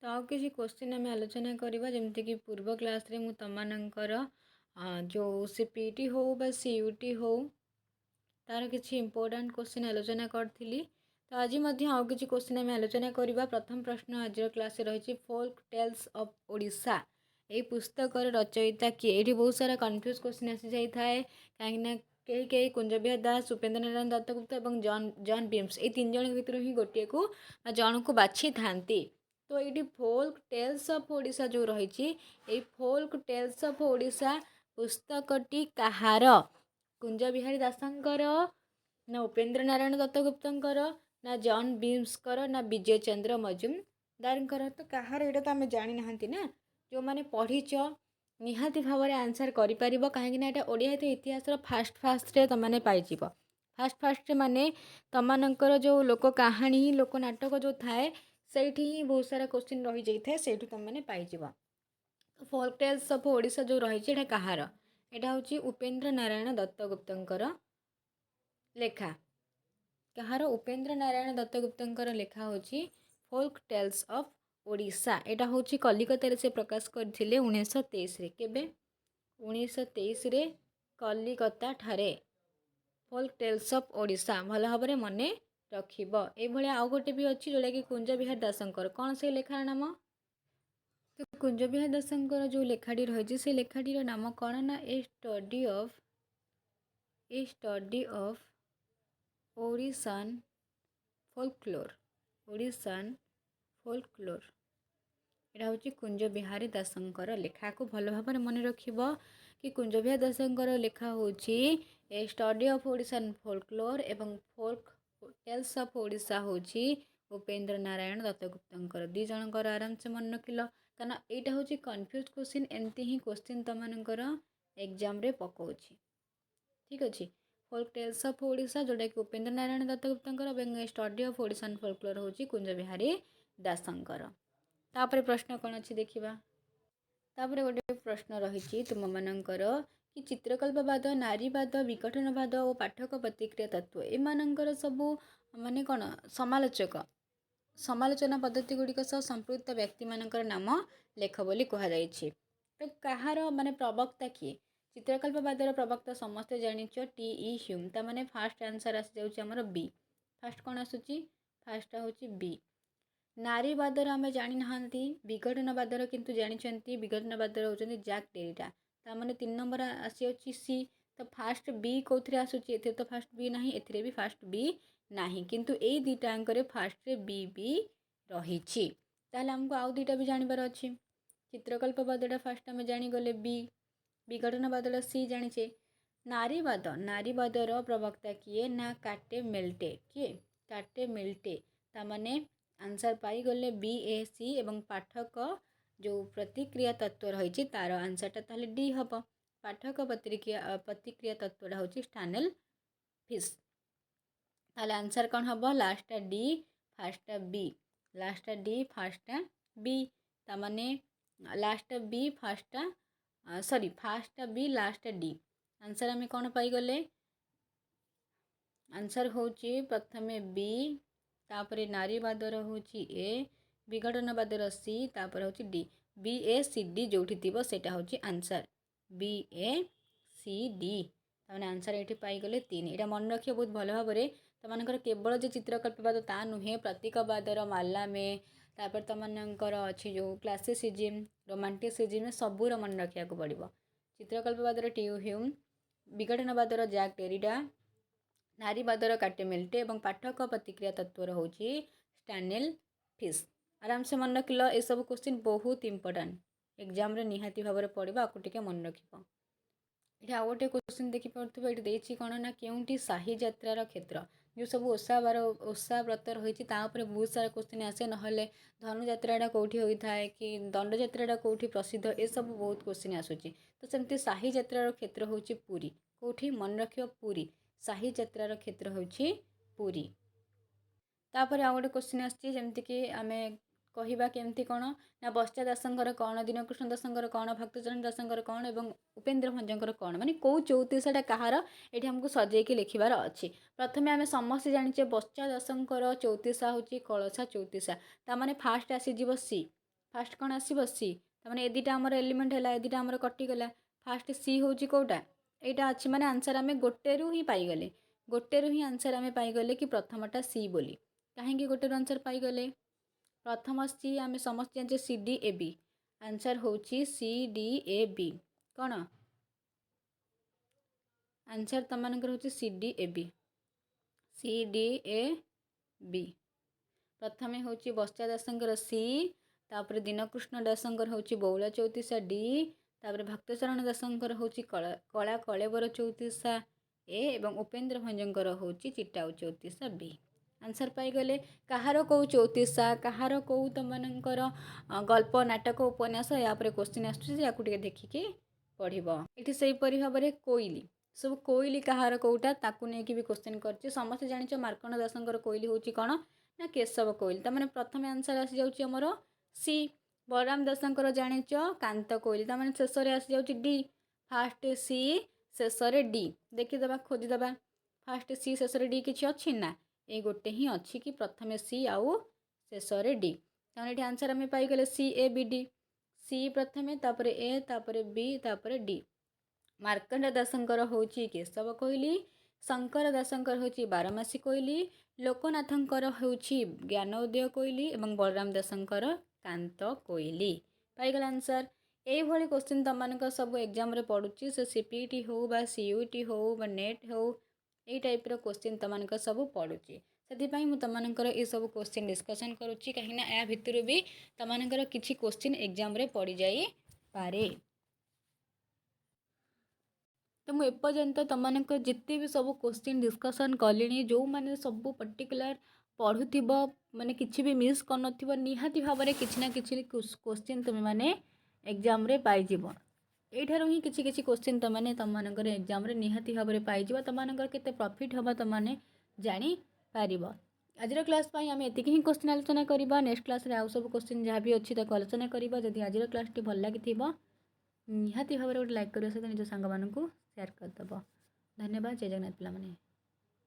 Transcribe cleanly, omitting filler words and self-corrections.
तो आउ किसी क्वेश्चन आम आलोचना करवा जमीक पूर्व क्लास रे मु तमनकर जो सीपीटी हो बा सीयूटी हो तार किसी इंपोर्टाट क्वेश्चन आलोचना करी। तो आज आउ किसी क्वेश्चन आम आलोचना करवा। प्रथम प्रश्न आज क्लास रही फोल्क टेल्स ऑफ ओडिशा यही पुस्तक रचयिता किए। ये बहुत सारा कन्फ्यूज क्वेश्चन आसी जाए कहीं कई कई कुंज विहार दास उपेन्द्र नारायण दत्तगुप्त और जॉन बीम्स ये तीन जन भितर ही गोटे को जन को बाछी था। तो ये फोल्क टेल्स ऑफ ओडिशा जो रही फोल्क टेल्स ऑफ ओडिशा पुस्तकटी कहार? कुंज बिहारी दासंकर ना उपेन्द्र नारायण दत्तगुप्तंकर ना जॉन बीम्सकर ना विजय चंद्र मजुमदार। तो कहार ये तो आम जानी ना जो मैंने पढ़ीच निहाती भाव में आंसर कर कहीं ओडिया इतिहास फास्ट फास्ट तुमने पाइज फास्ट माने तुमकर जो लोक कहानी लोक नाटक जो थाए से ही बहुत सारा क्वेश्चन रही जाए से तुमने पाइज। तो फोल्क टेल्स ऑफ ओडिशा जो रही कहार? यहाँ हूँ उपेन्द्र नारायण दत्तगुप्तंकर लेखा। कहार? उपेन्द्र नारायण दत्तगुप्तंकर लेखा हूँ फोल्क टेल्स ऑफ ओडिशा। यहाँ हूँ कलिकता से प्रकाश करते 1923 केबे 1923 कलिकता ठारे फोल्क टेल्स ऑफ ओडिशा भल भाव में मन रखिब। ये आउ गोटे भी अच्छी जोटा कि कुंज विहार दासंकर कौन से लेखार नाम? तो कुंज विहार दासंकर जो लेखाटी रही से लेखाटीर नाम कौन ना ए study of Odishan folklore. ओडिशान folklore यहाँ हूँ कुंज बिहारी दासंकर लेखा को भल भाव में मन रखिब कि कुंज बिहारी दासंकर लेखा हूँ ए स्टडी ऑफ ओडिशान फोल्कलोर एवं फोल्क टेल्स ऑफ ओडिशा हूँ उपेन्द्र नारायण दत्तगुप्तंकर दी जनकर आराम से मन रखिल कारण यहाँ हूँ कन्फ्यूज क्वेश्चन एमती ही क्वेश्चन तुमकर एग्जाम रे पकाउछि। ठीक अच्छे फोल्क टेल्स ऑफ ओडिशा जोटा कि उपेन्द्र नारायण दत्तगुप्तंकर स्टडी ऑफ ओडिशान फोल्कलोर हूँ कुंज बिहारी दासंकर। तापर प्रश्न कौन अच्छी देखा। तापर गोटे प्रश्न रही तुम मानकर कि चित्रकल्पवाद नारीवाद विघटनवाद और पाठक प्रतिक्रिया तत्व एमानंकर सबू माने कौन समालोचना पद्धति गुड़िक सह संपृक्त व्यक्ति मानकर नाम लेख बोली कहुई। तो कहार माने प्रवक्ता किए? चित्रकल्पवादर प्रवक्ता समस्ते जानिच टी ह्यूम। ता माने फास्ट आंसर आसी जाऊँ बी। फास्ट कौन आसूची? फास्ट हूँ बी। नारीवादर आम जानी ना विघटनवादर किंतु जानी विघटनवादर होती जैक डेरिडा। ताने 3 नंबर आसी सी। तो फास्ट बी कौन आसूची? ए तो फास्ट बी ना ए भी फास्ट बी नहीं किंतु ए दुईटाक फास्ट बी बी रही। ताहले आमको आउ दुईटा भी जानवर अच्छी। चित्रकल्पवादटा फास्ट आम जागले बी विघटनवादटा सी जाचे। नारीवादर प्रवक्ता किए ना काटे मेल्टे। किए? काटे मेल्टे। ताने आंसर पाई गले बी ए सी एवं पाठक जो प्रतिक्रिया तत्व रही तार आंसरटा ताहले डी हम। पाठक प्रतिक्रिया तत्वटा हूँ स्टानेल फिश। ताहले आंसर कौन हम? Last D fast B. Last D fast B. ताने last B fast sorry fast B last D. Answer आम कौन पाई गले? आंसर हूँ प्रथमे बी तापर नारीवादर हूँ ए विघटनवादर सी तापर हूँ डी। बी ए सी डी जो सेटा हूँ आंसर बी ए सी डी। तमें आंसर ये पाईगले 3। यहाँ मन रखिए बहुत भल भाव में तुमकर केवल जो चित्रकल्पवाद ता नुहे प्रतीकवादर मालामे तापर तुमकर अच्छी जो क्लासिसिज्म रोमांटिसिज्म सबूर मन रखा पड़ो। चित्रकल्पवादर टी ह्यूम विघटनवादर जैक डेरिडा नारीवादर काटे मेल्टे और पाठक प्रतिक्रिया तत्वर हूँ स्टानेल फिश। आराम से मन रखिल ये सब क्वेश्चन बहुत इंपोर्टाट एग्जाम रे निहाती भाव में पढ़ा आपको टिके मन रख। ये आउ गोटे क्वेश्चन देखिपे ये कौन ना केउंटी साही यात्रार क्षेत्र जो सब ओषा व्रत रही बहुत सारा क्वेश्चन आसे ना धनुयात्राटा कौटी होता है कि दंड यात्राटा कौटी प्रसिद्ध ये सब बहुत क्वेश्चन आसूची। तो सेमती साही यात्रार क्षेत्र हूँ पुरी। कौटी मन रख पुरी साही यात्रार क्षेत्र हूँ पुरी। तापर आउ गोटे क्वेश्चन आमती आम कहवा केमती कौन ना बच्चा दासंकर कौन दीनकृष्ण दासंकर कौन भक्तचरण दासंकर कौन और उपेन्द्र भंजकर कौन माने कौ 34टा कहार ये आमको सजेकी लिखबार अच्छी। प्रथमे आम समस्ते जाने बच्चा दासंकर 34 हूँ कलसा 34। ताने फास्ट आसीज सी फास्ट कौन आसो सी ताने ए दुटा आमर एलिमेंट है ए दुटा आमर कटिगला फास्ट सी हूँ कौटा यहाँ अच्छी माने आंसर आम गोटे ही पाईगले गोटे ही आंसर आम पाईगले कि प्रथमटा सी बोली कहीं गोटे आंसर पाईगले प्रथम सी आम समस्त जानते C D A B answer हूँ सी डी ए बी कौन आंसर तुम मानकर हूँ C D A B C D A B प्रथम हूँ बस्त्या दासंकर सी तापर दीनकृष्ण दासंकर हूँ बौला चौतीसा डी तापर भक्तचरण दासंकर हूँ कला कलेबर चौतीसा ए एवं उपेन्द्र भंजंकर हूँ चिटाऊ चौतीसा बी आंसर पाईगले कହାର कौ चौतीसा कହାର कौ तुम मानकर गल्प नाटक उपन्यास यापर क्वेश्चन आसुचे देखिकी पढ़ ये से भाव में कोईली सब कोईली कହାର कौटा ताकू नहीं भी क्वेश्चन कर समस्त जान मार्कंड दासंकर कोईली हूँ कौन ना केशव कोईल तमें प्रथम आंसर आसी जामर सी बलराम दासंकर जानिच कांत कोईल तमें शेष में आसी जाऊँ डी फास्ट सी शेष डी देखीदे खोजीदे फास्ट सी शेष डी किसी अच्छी ना ये गोटे ही अच्छी कि प्रथम सी आउ शेष डी तमें ये आंसर आम पाईगले सी ए बी डी सी प्रथमे तापर ए तापर बी तापर डी मार्कंड दासंकर हूँ केशव कोईली शंकर दासंकर हूँ बारमासी कोईली लोकनाथंकर हूँ ज्ञानोदय कोईली और बलराम दासंकर कांत कोईली पाईगल आंसर यही क्वेश्चन तुम मान सब एग्जाम रे पड़ुची से सीपीटी हो बा सीयूटी हो बा नेट हो यही टाइप क्वेश्चन तुम मान सब पड़ुची से मुझे तुम ये सब क्वेश्चन डिस्कसन करुच्ची कहीं या भितर भी तुम मान किसी क्वेश्चन एग्जाम रे पड़ जाई पारे तो मुझे एपर्यंत तुम जिते भी सब क्वेश्चन डिस्कसन कली जो मैंने सब पर्टिकुलर पढ़ुव माने किसी भी मिस कर निहाती भाव में किसी ना कि क्वेश्चन तुम मैंने एग्जाम रे पाइज यहीठार ही किसी क्वेश्चन तुमने तुम एग्जाम रे निहाती भाव में पाइज तुम केते प्रॉफिट हम तुमने जापर आज क्लास आम एति ही क्वेश्चन आलोचना करवा नेक्स्ट क्लास रे आउ सब क्वेश्चन जहाँ भी अच्छी ताको आलोचना करवा जदि आज क्लास टी भल लगी निहाती भाव में गोटे लाइक करने सहित निज सांग मानू शेयर करदेव धन्यवाद जय जगन्नाथ पिलामने।